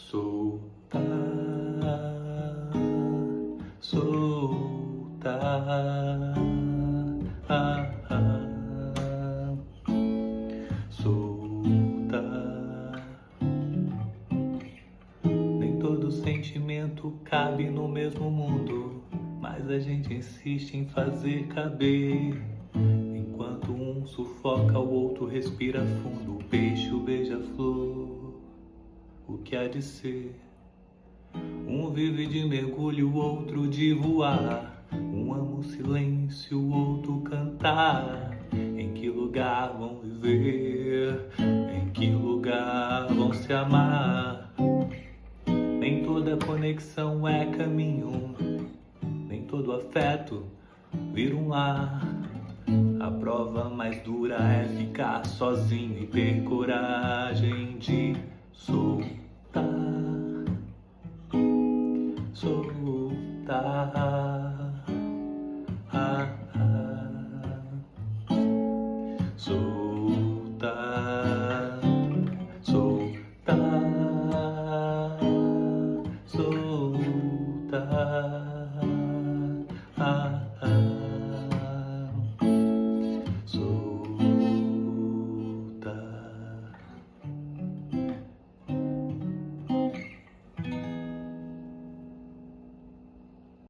Soltar, soltar, soltar. Nem todo sentimento cabe no mesmo mundo, mas a gente insiste em fazer caber. Enquanto um sufoca, o outro respira fundo. O peixe, o beija-flor, o que há de ser? Um vive de mergulho, o outro de voar. Um ama o silêncio, o outro cantar. Em que lugar vão viver? Em que lugar vão se amar? Nem toda conexão é caminho, nem todo afeto vira um lar. A prova mais dura é ficar sozinho e ter coragem de soltar, soltar, soltar, soltar, soltar.